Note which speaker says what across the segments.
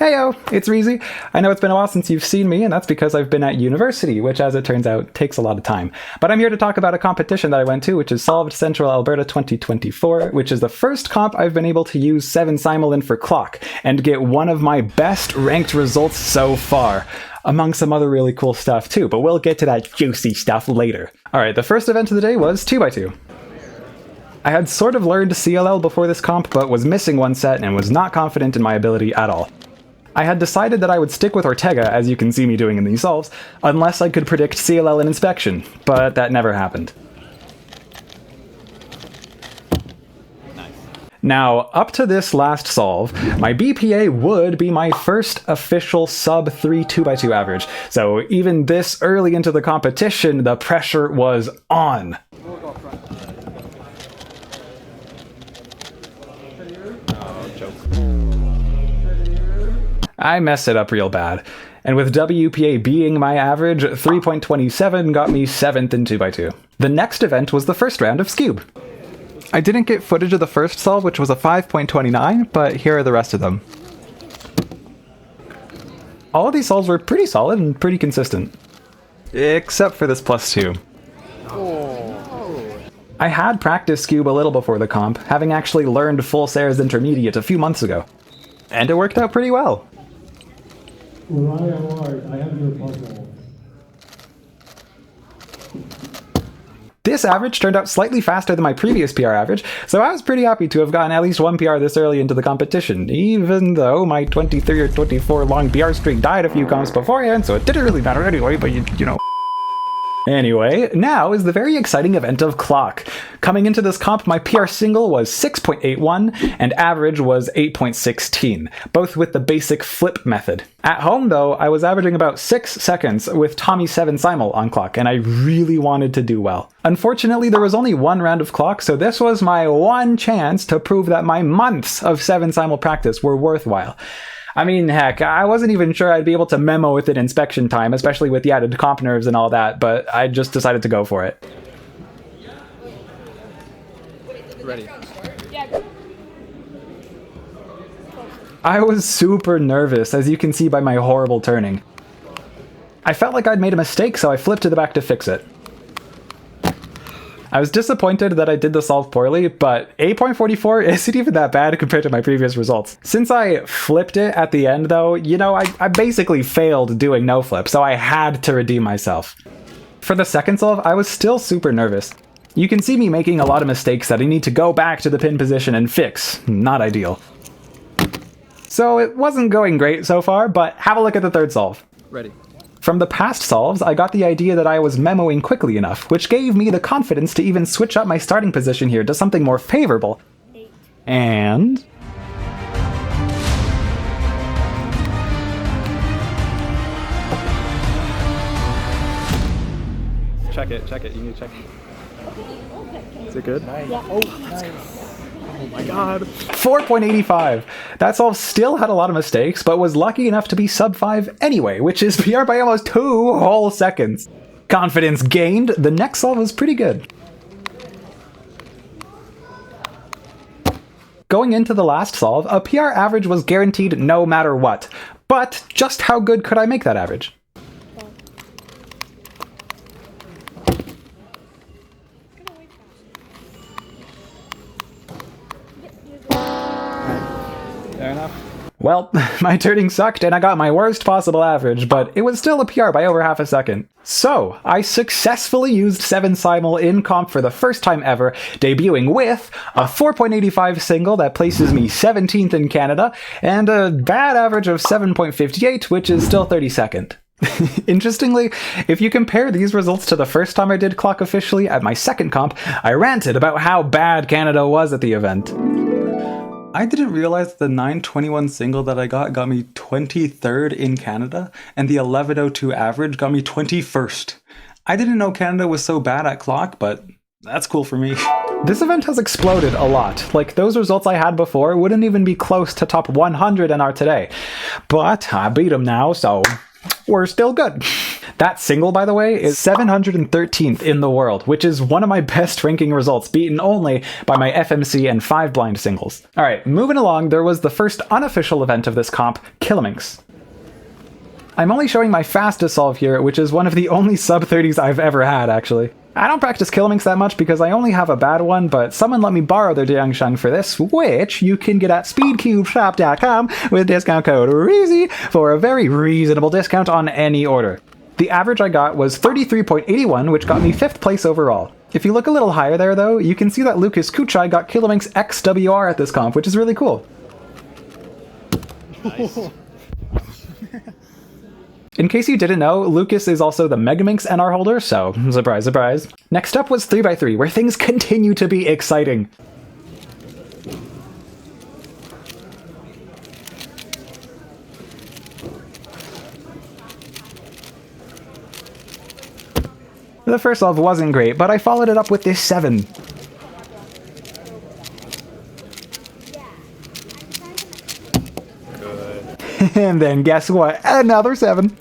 Speaker 1: Heyo, it's Reezy. I know it's been a while since you've seen me, and that's because I've been at university, which as it turns out, takes a lot of time. But I'm here to talk about a competition that I went to, which is Solved Central Alberta 2024, which is the first comp I've been able to use 7 simul in for clock, and get one of my best ranked results so far. Among some other really cool stuff too, but we'll get to that juicy stuff later. Alright, the first event of the day was 2x2. I had sort of learned CLL before this comp, but was missing one set and was not confident in my ability at all. I had decided that I would stick with Ortega, as you can see me doing in these solves, unless I could predict CLL in inspection, but that never happened. Now, up to this last solve, my BPA would be my first official sub-3 2x2 average, so even this early into the competition, the pressure was on. I messed it up real bad, and with WPA being my average, 3.27 got me 7th in 2x2. The next event was the first round of Skewb. I didn't get footage of the first solve, which was a 5.29, but here are the rest of them. All of these solves were pretty solid and pretty consistent. Except for this +2. I had practiced Skewb a little before the comp, having actually learned Full Sayers Intermediate a few months ago. And it worked out pretty well.
Speaker 2: I have your puzzle.
Speaker 1: This average turned out slightly faster than my previous PR average, so I was pretty happy to have gotten at least one PR this early into the competition, even though my 23 or 24 long PR streak died a few comps beforehand, so it didn't really matter anyway, but you know. Anyway, now is the very exciting event of clock. Coming into this comp, my PR single was 6.81 and average was 8.16, both with the basic flip method. At home though, I was averaging about 6 seconds with Tommy 7 simul on clock, and I really wanted to do well. Unfortunately, there was only one round of clock, so this was my one chance to prove that my months of 7 simul practice were worthwhile. I mean, heck, I wasn't even sure I'd be able to memo within inspection time, especially with the added comp nerves and all that, but I just decided to go for it.
Speaker 3: Ready.
Speaker 1: I was super nervous, as you can see by my horrible turning. I felt like I'd made a mistake, so I flipped to the back to fix it. I was disappointed that I did the solve poorly, but 8.44 isn't even that bad compared to my previous results. Since I flipped it at the end though, you know, I basically failed doing no flip, so I had to redeem myself. For the second solve, I was still super nervous. You can see me making a lot of mistakes that I need to go back to the pin position and fix. Not ideal. So it wasn't going great so far, but have a look at the third solve.
Speaker 3: Ready.
Speaker 1: From the past solves, I got the idea that I was memoing quickly enough, which gave me the confidence to even switch up my starting position here to something more favorable. And... check it, you need to check it. Is it good?
Speaker 3: Nice.
Speaker 2: Yeah. Oh, nice.
Speaker 1: Oh my god. 4.85. That solve still had a lot of mistakes, but was lucky enough to be sub-5 anyway, which is PR by almost 2 whole seconds. Confidence gained, the next solve was pretty good. Going into the last solve, a PR average was guaranteed no matter what. But just how good could I make that average?
Speaker 3: Fair enough.
Speaker 1: Well, my turning sucked and I got my worst possible average, but it was still a PR by over half a second. So, I successfully used 7 simul in comp for the first time ever, debuting with a 4.85 single that places me 17th in Canada, and a bad average of 7.58, which is still 32nd. Interestingly, if you compare these results to the first time I did clock officially at my second comp, I ranted about how bad Canada was at the event. I didn't realize the 921 single that I got me 23rd in Canada, and the 1102 average got me 21st. I didn't know Canada was so bad at clock, but that's cool for me. This event has exploded a lot. Like, those results I had before wouldn't even be close to top 100 and are today. But I beat them now, so we're still good. That single, by the way, is 713th in the world, which is one of my best ranking results, beaten only by my FMC and 5 blind singles. Alright, moving along, there was the first unofficial event of this comp, Kilominx. I'm only showing my fastest solve here, which is one of the only sub-30s I've ever had, actually. I don't practice Kilominx that much because I only have a bad one, but someone let me borrow their Diangsheng for this, which you can get at speedcubeshop.com with discount code REEZY for a very reasonable discount on any order. The average I got was 33.81, which got me 5th place overall. If you look a little higher there, though, you can see that Lucas Kuchai got Kilominx XWR at this comp, which is really cool.
Speaker 3: Nice.
Speaker 1: In case you didn't know, Lucas is also the Megaminx NR holder, so surprise, surprise. Next up was 3x3, where things continue to be exciting. The first solve wasn't great, but I followed it up with this 7.
Speaker 3: Good.
Speaker 1: And then guess what? Another 7.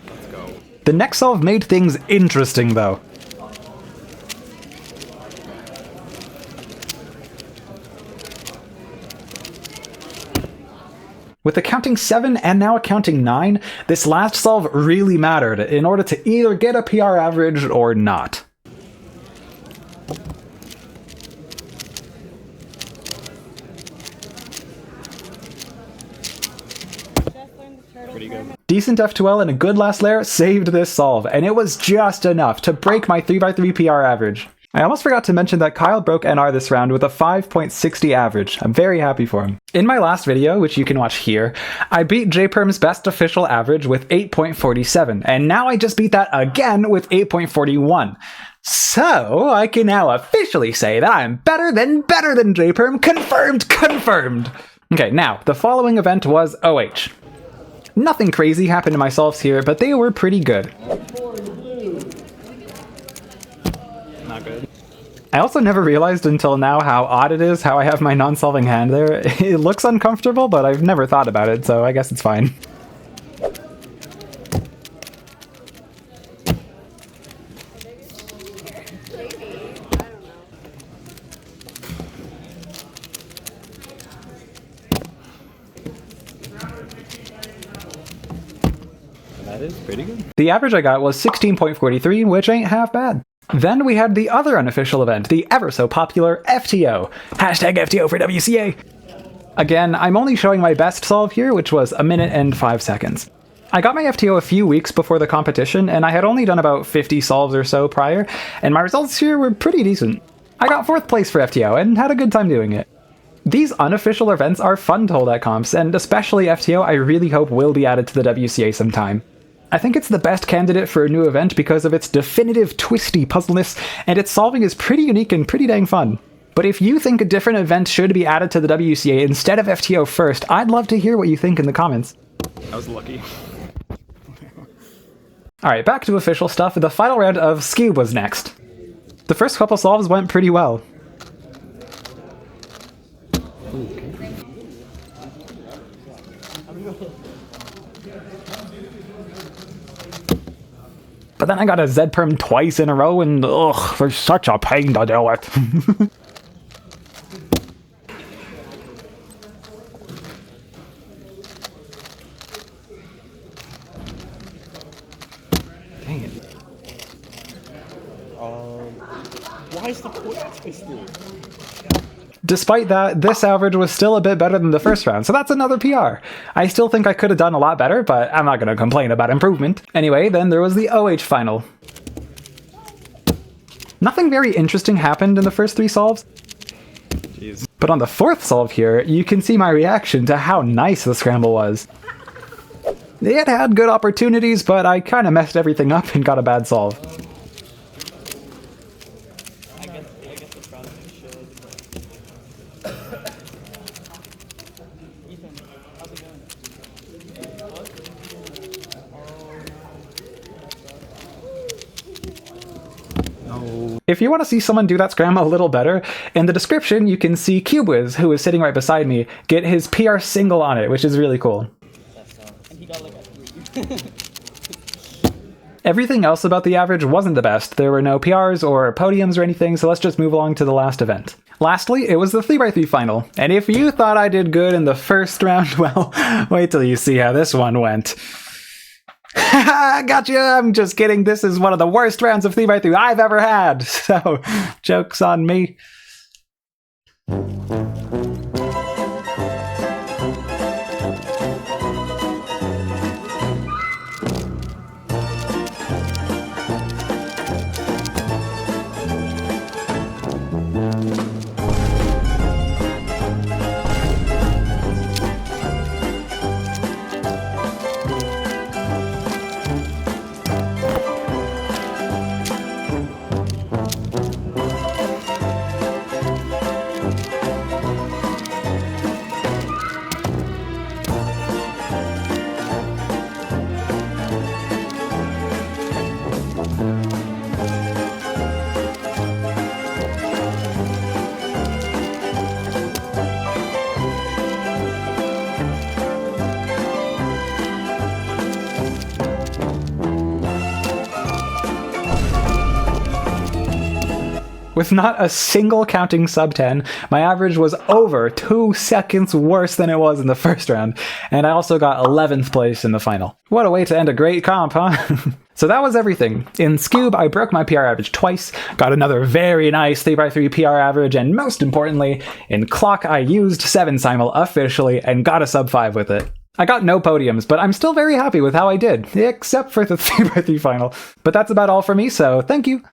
Speaker 3: Let's go.
Speaker 1: The next solve made things interesting, though. With accounting 7 and now accounting 9, this last solve really mattered in order to either get a PR average or not.
Speaker 3: Pretty good.
Speaker 1: Decent F2L and a good last layer saved this solve, and it was just enough to break my 3x3 PR average. I almost forgot to mention that Kyle broke NR this round with a 5.60 average. I'm very happy for him. In my last video, which you can watch here, I beat JPerm's best official average with 8.47, and now I just beat that again with 8.41. So, I can now officially say that I'm better than JPerm. Confirmed! Okay, now, the following event was OH. Nothing crazy happened to my solves here, but they were pretty good.
Speaker 3: Not good.
Speaker 1: I also never realized until now how odd it is how I have my non-solving hand there. It looks uncomfortable, but I've never thought about it, so I guess it's fine.
Speaker 3: That is pretty good.
Speaker 1: The average I got was 16.43, which ain't half bad. Then we had the other unofficial event, the ever so popular FTO. Hashtag FTO for WCA. Again, I'm only showing my best solve here, which was 1 minute and 5 seconds. I got my FTO a few weeks before the competition, and I had only done about 50 solves or so prior, and my results here were pretty decent. I got 4th place for FTO, and had a good time doing it. These unofficial events are fun to hold at comps, and especially FTO I really hope will be added to the WCA sometime. I think it's the best candidate for a new event because of its definitive twisty puzzleness, and its solving is pretty unique and pretty dang fun. But if you think a different event should be added to the WCA instead of FTO first, I'd love to hear what you think in the comments.
Speaker 3: I was lucky.
Speaker 1: Alright, back to official stuff. The final round of Skewb was next. The first couple solves went pretty well. But then I got a Z-perm twice in a row, and ugh, they're such a pain to deal with. Dang it.
Speaker 2: Why is the point twisted?
Speaker 1: Despite that, this average was still a bit better than the first round, so that's another PR. I still think I could have done a lot better, but I'm not going to complain about improvement. Anyway, then there was the OH final. Nothing very interesting happened in the first 3 solves,
Speaker 3: Jeez.
Speaker 1: but on the 4th solve here, you can see my reaction to how nice the scramble was. It had good opportunities, but I kind of messed everything up and got a bad solve.
Speaker 3: No.
Speaker 1: If you want to see someone do that scram a little better, in the description you can see Skewb, who is sitting right beside me, get his PR single on it, which is really cool.
Speaker 2: And he got like a 3.
Speaker 1: Everything else about the average wasn't the best. There were no PRs or podiums or anything, so let's just move along to the last event. Lastly, it was the 3x3 final, and if you thought I did good in the first round, well, wait till you see how this one went. Haha, gotcha! I'm just kidding, this is one of the worst rounds of 3x3 I've ever had, so joke's on me. With not a single counting sub 10, my average was over 2 seconds worse than it was in the first round, and I also got 11th place in the final. What a way to end a great comp, huh? So that was everything. In Skewb, I broke my PR average twice, got another very nice 3x3 PR average, and most importantly, in Clock I used 7 simul officially and got a sub 5 with it. I got no podiums, but I'm still very happy with how I did, except for the 3x3 final. But that's about all for me, so thank you.